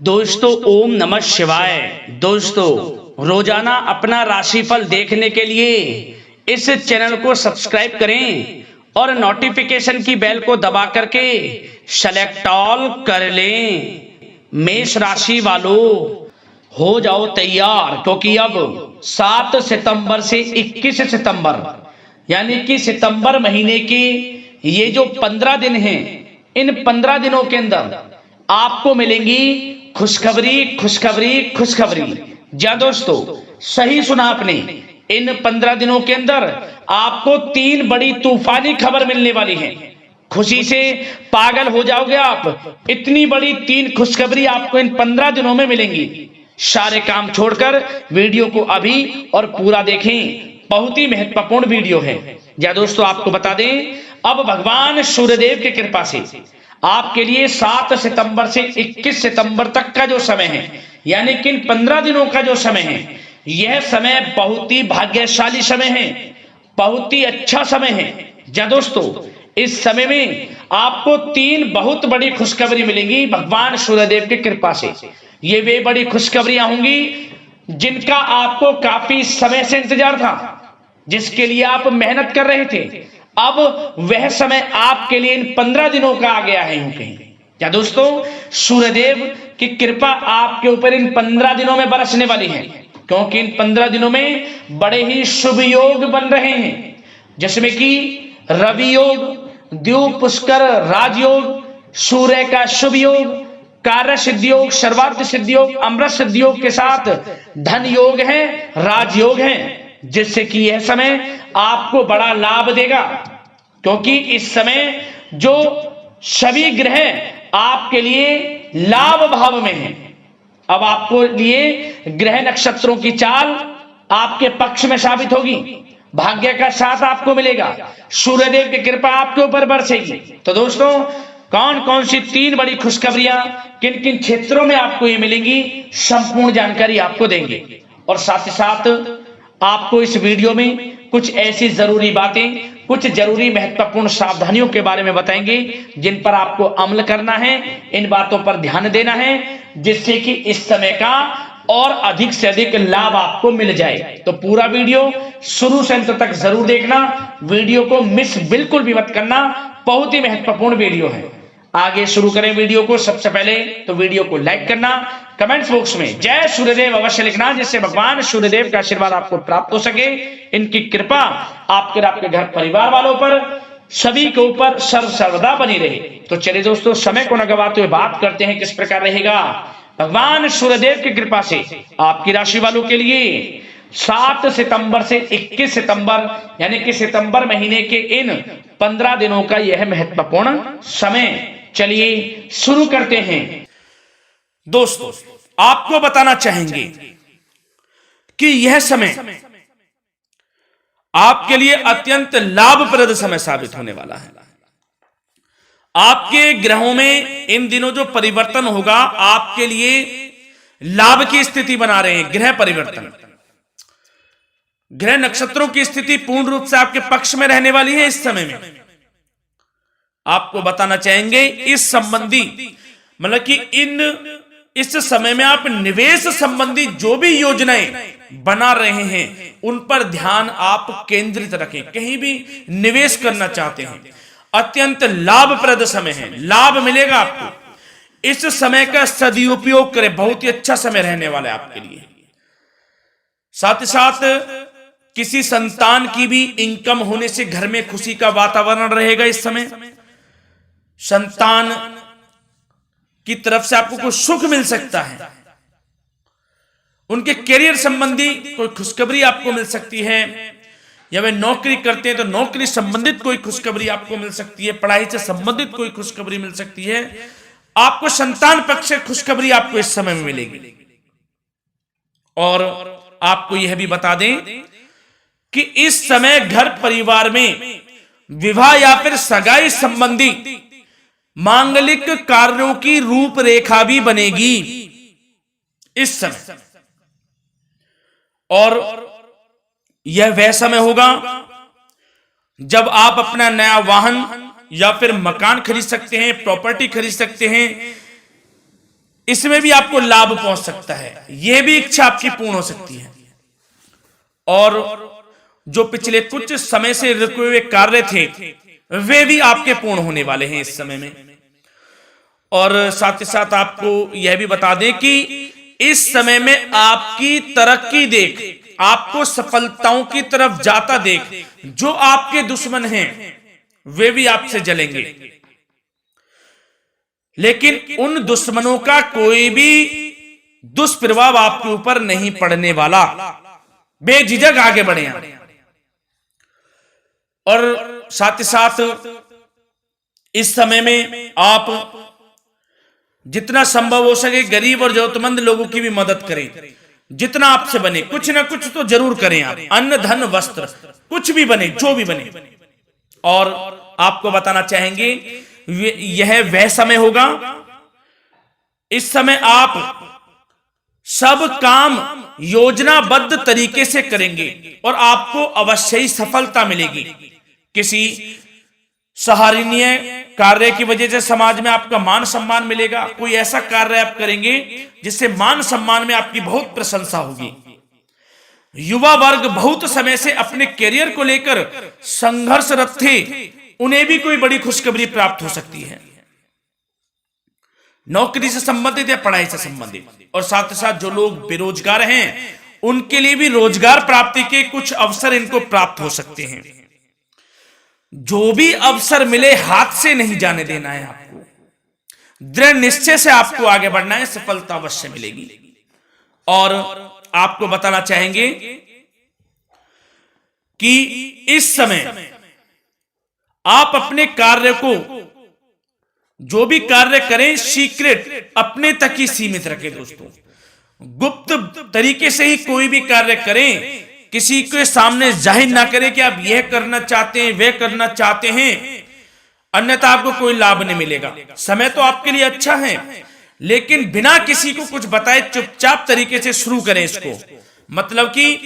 दोस्तों ओम नमः शिवाय। दोस्तों रोजाना अपना राशिफल देखने के लिए इस चैनल को सब्सक्राइब करें और नोटिफिकेशन की बेल को दबा करके सेलेक्ट ऑल कर लें। मेष राशि वालों हो जाओ तैयार, क्योंकि अब 7 सितंबर से 21 सितंबर यानी कि सितंबर महीने के ये जो 15 दिन हैं, इन 15 दिनों के अंदर आपको मिलेंगी खुशखबरी खुशखबरी खुशखबरी। जी दोस्तों, सही सुना आपने। इन 15 दिनों के अंदर आपको 3 बड़ी तूफानी खबर मिलने वाली है। खुशी से पागल हो जाओगे आप। इतनी बड़ी 3 खुशखबरी आपको इन 15 दिनों में मिलेंगी। सारे काम छोड़कर वीडियो को अभी और पूरा देखें, बहुत ही महत्वपूर्ण वीडियो है। या दोस्तों आपको बता दें, अब भगवान सूर्यदेव की कृपा से आपके लिए 7 सितंबर से 21 सितंबर तक का जो समय है, यानी कि इन 15 दिनों का जो समय है, यह समय बहुत ही भाग्यशाली समय है, बहुत ही अच्छा समय है। जा दोस्तों, इस समय में आपको 3 बहुत बड़ी खुशखबरी मिलेंगी भगवान सूर्यदेव की कृपा से। ये वे बड़ी खुशखबरियां होंगी जिनका आपको काफी समय से इंतजार था, जिसके लिए आप मेहनत कर रहे थे। अब वह समय आपके लिए इन 15 दिनों का आ गया है। यूं कहीं क्या दोस्तों, सूर्यदेव की कृपा आपके ऊपर इन 15 दिनों में बरसने वाली है, क्योंकि इन 15 दिनों में बड़े ही शुभ योग बन रहे हैं, जिसमें कि रवि योग, द्वीप पुष्कर राजयोग, सूर्य का शुभ योग, कार्य सिद्धि योग, सर्वार्थ सिद्धि योग, अमृत सिद्धि योग के साथ धन योग है, राजयोग है, जिससे कि यह समय आपको बड़ा लाभ देगा। क्योंकि इस समय जो सभी ग्रह आपके लिए लाभ भाव में हैं, अब आपको लिए ग्रह नक्षत्रों की चाल आपके पक्ष में साबित होगी। भाग्य का साथ आपको मिलेगा, सूर्यदेव की कृपा आपके ऊपर बरसेगी। तो दोस्तों, कौन कौन सी 3 बड़ी खुशखबरियां किन किन क्षेत्रों में आपको ये मिलेंगी, संपूर्ण जानकारी आपको देंगे। और साथ ही साथ आपको इस वीडियो में कुछ ऐसी जरूरी बातें, कुछ जरूरी महत्वपूर्ण सावधानियों के बारे में बताएंगे, जिन पर आपको अमल करना है, इन बातों पर ध्यान देना है, जिससे कि इस समय का और अधिक से अधिक लाभ आपको मिल जाए। तो पूरा वीडियो शुरू से अंत तक जरूर देखना, वीडियो को मिस बिल्कुल भी मत करना, बहुत ही महत्वपूर्ण वीडियो है। आगे शुरू करें वीडियो को। सबसे पहले तो वीडियो को लाइक करना, कमेंट्स बॉक्स में जय सूर्यदेव अवश्य लिखना, जिससे भगवान सूर्यदेव का आशीर्वाद आपको प्राप्त हो सके, इनकी कृपा आपके घर परिवार वालों पर सभी के ऊपर सर्वदा बनी रहे। तो चलिए दोस्तों, समय को न गवाते हुए बात करते हैं किस प्रकार रहेगा भगवान सूर्यदेव की कृपा से आपकी राशि वालों के लिए 7 सितंबर से 21 सितंबर यानी कि सितंबर महीने के इन 15 दिनों का यह महत्वपूर्ण समय। चलिए शुरू करते हैं। दोस्तों, आपको बताना चाहेंगे कि यह समय आपके लिए अत्यंत लाभप्रद समय साबित होने वाला है। आपके ग्रहों में इन दिनों जो परिवर्तन होगा, आपके लिए लाभ की स्थिति बना रहे हैं। ग्रह परिवर्तन, ग्रह नक्षत्रों की स्थिति पूर्ण रूप से आपके पक्ष में रहने वाली है। इस समय में आपको बताना चाहेंगे इस संबंधी, मतलब कि इस समय में आप निवेश संबंधी जो भी योजनाएं बना रहे हैं, उन पर ध्यान आप केंद्रित रखें। कहीं भी निवेश करना चाहते हैं, अत्यंत लाभप्रद समय है, लाभ मिलेगा आपको। इस समय का सदुपयोग करें, बहुत ही अच्छा समय रहने वाला है आपके लिए। साथ ही साथ किसी संतान की भी इनकम होने से घर में खुशी का वातावरण रहेगा। इस समय संतान की तरफ से आपको कुछ सुख मिल सकता है, उनके करियर संबंधी कोई खुशखबरी आपको मिल सकती है, या वे नौकरी करते हैं तो नौकरी संबंधित कोई खुशखबरी आपको मिल सकती है, पढ़ाई से संबंधित कोई खुशखबरी मिल सकती है। आपको संतान पक्ष से खुशखबरी आपको इस समय में मिलेगी। और आपको यह भी बता दें कि इस समय घर परिवार में विवाह या फिर सगाई संबंधी मांगलिक कार्यों की रूपरेखा भी बनेगी इस समय। और यह वह समय होगा जब आप अपना नया वाहन या फिर मकान खरीद सकते हैं, प्रॉपर्टी खरीद सकते हैं, इसमें भी आपको लाभ पहुंच सकता है, यह भी इच्छा आपकी पूर्ण हो सकती है। और जो पिछले कुछ समय से रुके हुए कार्य थे वे भी आपके पूर्ण होने वाले हैं इस समय में। और साथ ही साथ आपको यह भी बता दें कि इस समय में आपकी तरक्की देख, आपको सफलताओं की तरफ जाता देख, जो आपके दुश्मन हैं वे भी आपसे जलेंगे, लेकिन उन दुश्मनों का कोई भी दुष्प्रभाव आपके ऊपर नहीं पड़ने वाला। बेझिझक आगे बढ़े आप। और साथ ही साथ इस समय में आप जितना संभव हो सके गरीब और जरूरतमंद लोगों की भी मदद करें, जितना आपसे बने कुछ ना कुछ तो जरूर करें आप, अन्न धन वस्त्र कुछ भी बने, जो भी बने। और आपको बताना चाहेंगे यह वह समय होगा, इस समय आप सब काम योजनाबद्ध तरीके से करेंगे और आपको अवश्य ही सफलता मिलेगी। किसी सराहनीय कार्य की वजह से समाज में आपका मान सम्मान मिलेगा। कोई ऐसा कार्य आप करेंगे जिससे मान सम्मान में आपकी बहुत प्रशंसा होगी। युवा वर्ग बहुत समय से अपने करियर को लेकर संघर्षरत थे, उन्हें भी कोई बड़ी खुशखबरी प्राप्त हो सकती है, नौकरी से संबंधित या पढ़ाई से संबंधित। और साथ ही साथ जो लोग बेरोजगार हैं उनके लिए भी रोजगार प्राप्ति के कुछ अवसर इनको प्राप्त हो सकते हैं। जो भी अवसर मिले हाथ से नहीं जाने देना है आपको, दृढ़ निश्चय से आपको आगे बढ़ना है, सफलता अवश्य मिलेगी। और आपको बताना चाहेंगे कि इस समय आप अपने कार्य को, जो भी कार्य करें, सीक्रेट अपने तक ही सीमित रखें दोस्तों। गुप्त तरीके से ही कोई भी कार्य करें, किसी के सामने जाहिर ना करें कि आप यह करना चाहते हैं, वह करना चाहते हैं, अन्यथा आपको कोई लाभ नहीं मिलेगा। समय तो आपके लिए अच्छा है, लेकिन बिना किसी को कुछ बताए चुपचाप तरीके से शुरू करें इसको। मतलब कि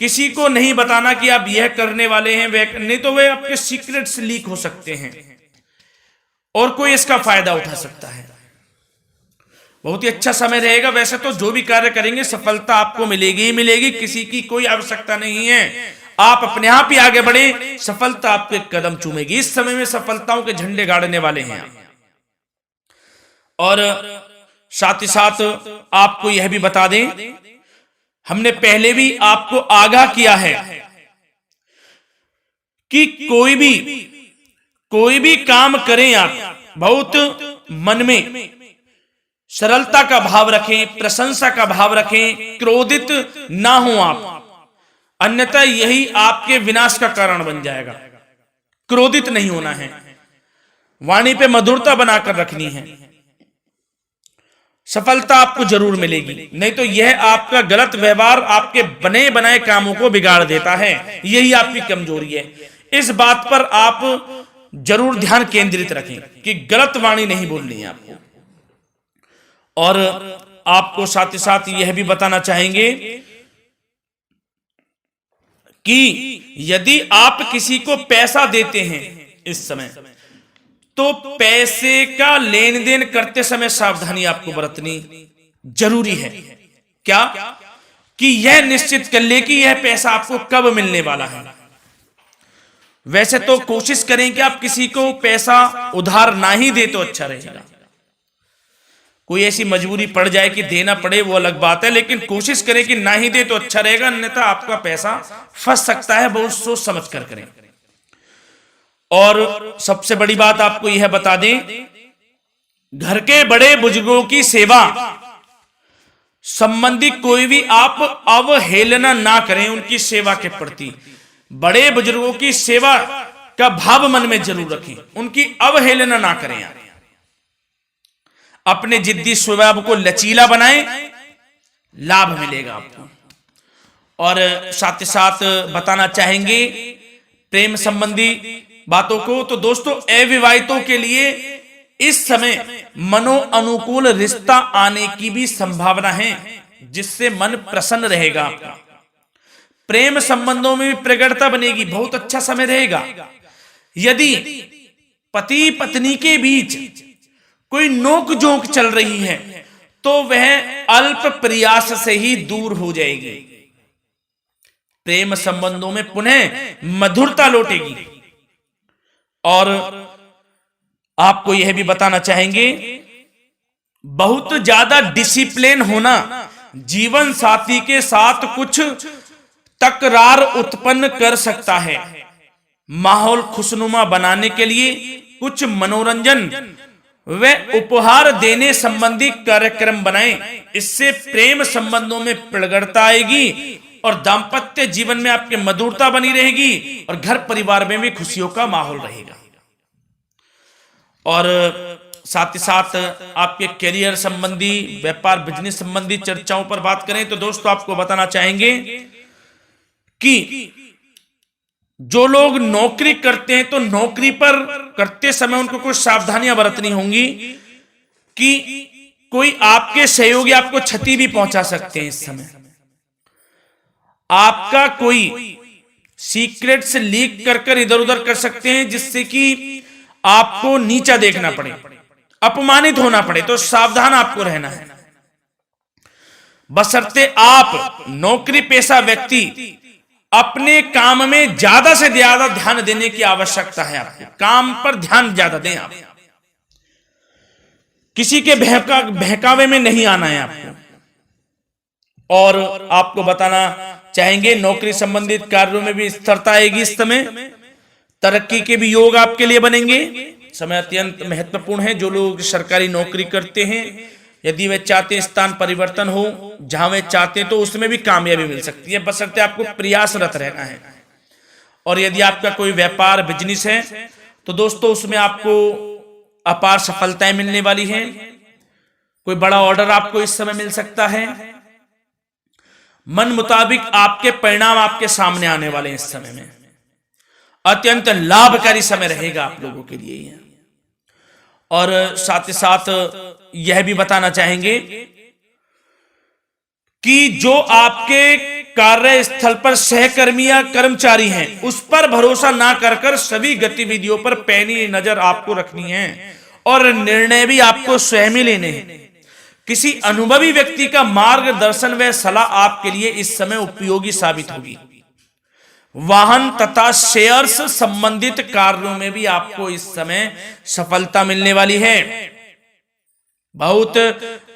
किसी को नहीं बताना कि आप यह करने वाले हैं, वह नहीं, तो वे आपके सीक्रेट्स लीक हो सकते हैं और कोई इसका फायदा उठा सकता है। बहुत ही अच्छा समय रहेगा। वैसे तो जो भी कार्य करेंगे सफलता आपको मिलेगी ही मिलेगी, किसी की कोई आवश्यकता नहीं है, आप अपने आप ही आगे बढ़े, सफलता आपके कदम चूमेगी। इस समय में सफलताओं के झंडे गाड़ने वाले हैं आप। और साथ ही साथ आपको यह भी बता दें, हमने पहले भी आपको आगाह किया है कि कोई भी काम करें आप बहुत मन में सरलता का भाव रखें, प्रशंसा का भाव रखें, क्रोधित ना हो आप, अन्यथा यही आपके विनाश का कारण बन जाएगा। क्रोधित नहीं होना है, वाणी पे मधुरता बनाकर रखनी है, सफलता आपको जरूर मिलेगी। नहीं तो यह आपका गलत व्यवहार आपके बने बनाए कामों को बिगाड़ देता है, यही आपकी कमजोरी है। इस बात पर आप जरूर ध्यान केंद्रित रखें कि गलत वाणी नहीं बोलनी है आपको। और आपको साथ ही साथ यह भी बताना चाहेंगे कि यदि आप किसी को पैसा देते हैं इस समय, तो पैसे का लेन देन करते समय सावधानी आपको बरतनी जरूरी है। क्या कि यह निश्चित कर ले कि यह पैसा आपको कब मिलने वाला है। वैसे तो कोशिश करें कि आप किसी को पैसा उधार ना ही दे तो अच्छा रहेगा। कोई ऐसी मजबूरी पड़ जाए कि देना पड़े वो अलग बात है, लेकिन कोशिश करें कि ना ही दे तो अच्छा रहेगा, अन्यथा आपका पैसा फंस सकता है। बहुत सोच समझ कर करें। और सबसे बड़ी बात आपको यह बता दें, घर के बड़े बुजुर्गों की सेवा संबंधी कोई भी आप अवहेलना ना करें उनकी सेवा के प्रति। बड़े बुजुर्गों की सेवा का भाव मन में जरूर रखें, उनकी अवहेलना ना करें आप। अपने जिद्दी स्वभाव को लचीला बनाएं, लाभ मिलेगा आपको। और साथ ही साथ बताना चाहेंगे प्रेम संबंधी बातों को, तो दोस्तों अविवाहितों के लिए इस समय मनो अनुकूल रिश्ता आने की भी संभावना है, जिससे मन प्रसन्न रहेगा आपका। प्रेम संबंधों में भी प्रगाढ़ता बनेगी, बहुत अच्छा समय रहेगा। यदि पति पत्नी के बीच कोई नोक झोंक चल रही है तो वह अल्प प्रयास से ही दूर हो जाएगी। प्रेम संबंधों में पुनः मधुरता लौटेगी। और आपको यह भी बताना चाहेंगे, बहुत ज्यादा डिसिप्लिन होना जीवन साथी के साथ कुछ तकरार उत्पन्न कर सकता है। माहौल खुशनुमा बनाने के लिए कुछ मनोरंजन व उपहार देने संबंधी कार्यक्रम बनाएं। इससे प्रेम संबंधों में प्रगाढ़ता आएगी और दाम्पत्य जीवन में आपकी मधुरता बनी रहेगी और घर परिवार में भी खुशियों का माहौल रहेगा। और साथ ही साथ आपके करियर संबंधी, व्यापार बिजनेस संबंधी चर्चाओं पर बात करें तो दोस्तों आपको बताना चाहेंगे कि जो लोग नौकरी करते हैं तो नौकरी पर करते समय उनको कुछ सावधानियां बरतनी होंगी कि कोई आपके सहयोगी आपको क्षति भी पहुंचा सकते हैं। इस समय आपका कोई सीक्रेट्स लीक कर इधर उधर कर सकते हैं, जिससे कि आपको नीचा देखना पड़े, अपमानित होना पड़े। तो सावधान आपको रहना है। बशर्ते आप नौकरी पेशा व्यक्ति अपने काम में ज्यादा से ज्यादा ध्यान देने की आवश्यकता है। आपको काम पर ध्यान ज्यादा दें। आप किसी के बहकावे में नहीं आना है आपको। और आपको बताना चाहेंगे, नौकरी संबंधित कार्यों में भी स्थिरता आएगी। इस समय तरक्की के भी योग आपके लिए बनेंगे। समय अत्यंत महत्वपूर्ण है। जो लोग सरकारी नौकरी करते हैं, यदि वे चाहते हैं स्थान परिवर्तन हो, जहां वे चाहते हैं, तो उसमें भी कामयाबी मिल सकती है, बशर्ते आपको प्रयासरत रहना है। और यदि आपका कोई व्यापार बिजनेस है तो दोस्तों उसमें आपको अपार सफलताएं मिलने वाली हैं। कोई बड़ा ऑर्डर आपको इस समय मिल सकता है। मन मुताबिक आपके परिणाम आपके सामने आने वाले हैं। इस समय में अत्यंत लाभकारी समय रहेगा आप लोगों के लिए। और साथ ही साथ यह भी बताना चाहेंगे कि जो आपके कार्यस्थल पर सहकर्मी या कर्मचारी हैं, उस पर भरोसा ना कर सभी गतिविधियों पर पैनी नजर आपको रखनी है और निर्णय भी आपको स्वयं ही लेने हैं। किसी अनुभवी व्यक्ति का मार्गदर्शन व सलाह आपके लिए इस समय उपयोगी साबित होगी। वाहन तथा शेयर्स संबंधित कार्यों में भी आपको इस समय सफलता मिलने वाली है। बहुत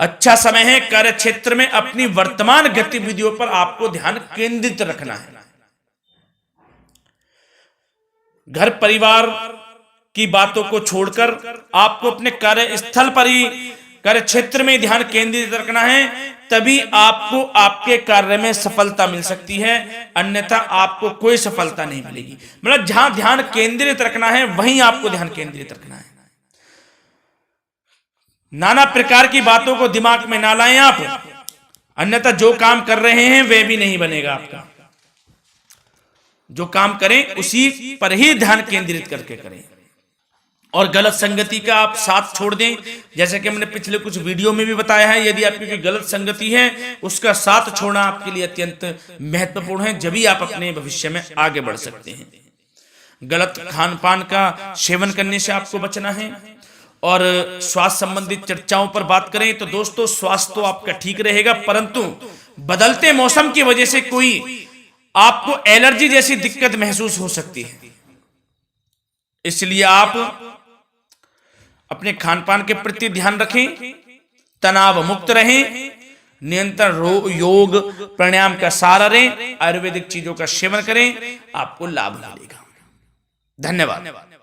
अच्छा समय है। कार्य क्षेत्र में अपनी वर्तमान गतिविधियों पर आपको ध्यान केंद्रित रखना है। घर परिवार की बातों को छोड़कर आपको अपने कार्यस्थल पर ही, कार्य क्षेत्र में ध्यान केंद्रित रखना है, तभी आपको आपके कार्य में सफलता मिल सकती है। अन्यथा आपको कोई सफलता नहीं मिलेगी। मतलब जहां ध्यान केंद्रित रखना है वहीं आपको ध्यान केंद्रित रखना है। नाना प्रकार की बातों को दिमाग में ना लाएं आप, अन्यथा जो काम कर रहे हैं वह भी नहीं बनेगा आपका। जो काम करें उसी पर ही ध्यान केंद्रित करके करें और गलत संगति का आप साथ छोड़ दें। जैसे कि हमने पिछले कुछ वीडियो में भी बताया है, यदि आपकी कोई गलत संगति है उसका साथ छोड़ना आपके लिए अत्यंत महत्वपूर्ण है। जब ही आप अपने भविष्य में आगे बढ़ सकते हैं। गलत खान पान का सेवन करने से आपको बचना है। और स्वास्थ्य संबंधित चर्चाओं पर बात करें तो दोस्तों स्वास्थ्य तो आपका ठीक रहेगा, परंतु बदलते मौसम की वजह से कोई आपको एलर्जी जैसी दिक्कत महसूस हो सकती है। इसलिए आप अपने खान पान के प्रति ध्यान रखें, तनाव मुक्त रहें, नियंत्रण योग प्राणायाम का सहारा लें, आयुर्वेदिक चीजों का सेवन करें, आपको लाभ मिलेगा। धन्यवाद।